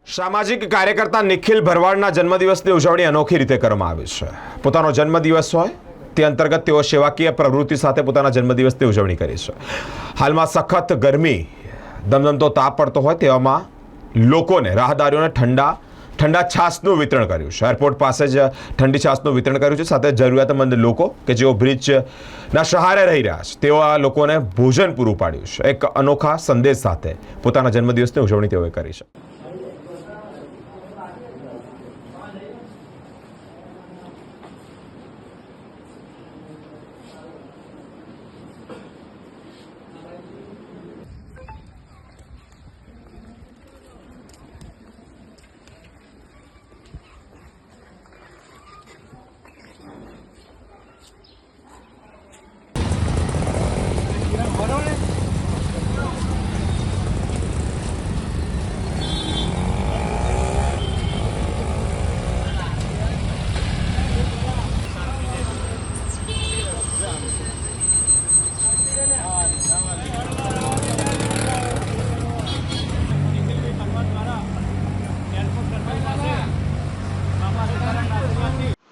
સામાજિક કાર્યકર્તા નિખિલ ભરવાડના જન્મદિવસની ઉજવણી અનોખી રીતે કરવામાં આવી છે। પોતાનો જન્મદિવસ હોય તે અંતર્ગત તેઓ સેવાકીય પ્રવૃત્તિ સાથે પોતાના જન્મદિવસની ઉજવણી કરી છે। હાલમાં સખત ગરમી, દમદમતો તાપ પડતો હોય તેવામાં લોકોને રાહદારીઓને ઠંડા છાશનું વિતરણ કર્યું છે। એરપોર્ટ પાસે જ ઠંડી છાશનું વિતરણ કર્યું છે। સાથે જરૂરિયાતમંદ લોકો કે જેઓ બ્રિજના સહારે રહી રહ્યા છે તેવા લોકોને ભોજન પૂરું પાડ્યું છે। એક અનોખા સંદેશ સાથે પોતાના જન્મદિવસની ઉજવણી તેઓએ કરી છે।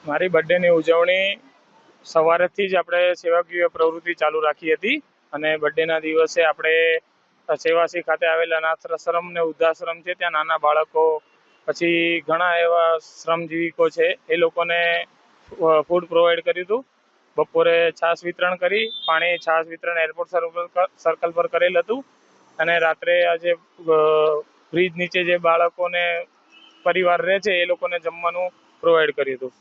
મારી બર્થડેની ઉજવણી સવારેથી જ આપણે સેવાકીય પ્રવૃત્તિ ચાલુ રાખી હતી અને બર્થડેના દિવસે આપણે સેવાસી ખાતે આવેલા અનાથાશ્રમ ને વૃદ્ધાશ્રમ છે ત્યાં નાના બાળકો પછી ઘણા એવા શ્રમજીવીકો છે એ લોકોને ફૂડ પ્રોવાઈડ કર્યું હતું। બપોરે છાશ વિતરણ કરી, પાણી છાશ વિતરણ એરપોર્ટ સર્કલ પર કરેલ હતું અને રાત્રે આજે બ્રિજ નીચે જે બાળકોને પરિવાર રહે છે એ લોકોને જમવાનું પ્રોવાઈડ કર્યું હતું।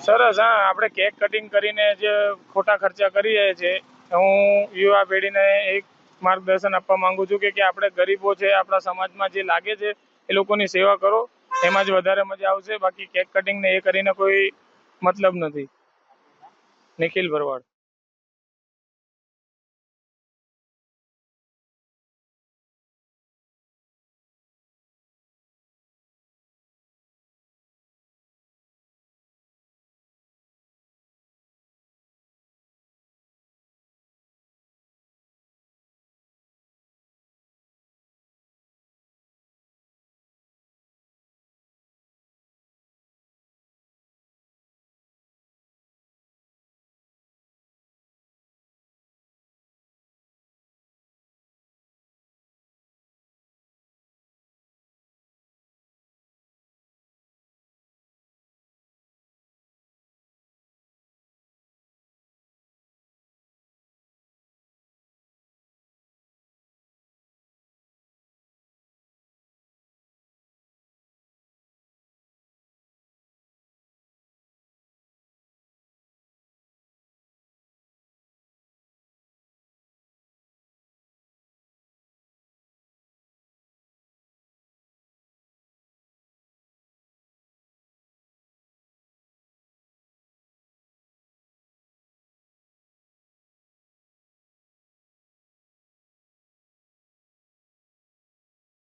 સરસ। હા, આપણે કેક કટિંગ કરીને જે ખોટા ખર્ચા કરીએ છીએ, હું યુવા પેઢીને એક માર્ગદર્શન આપવા માંગુ છું કે આપણે ગરીબો છે, આપણા સમાજમાં જે લાગે છે એ લોકોની સેવા કરો, એમાં જ વધારે મજા આવશે। બાકી કેક કટિંગ ને એ કરીને કોઈ મતલબ નથી। નિખિલ ભરવાડ।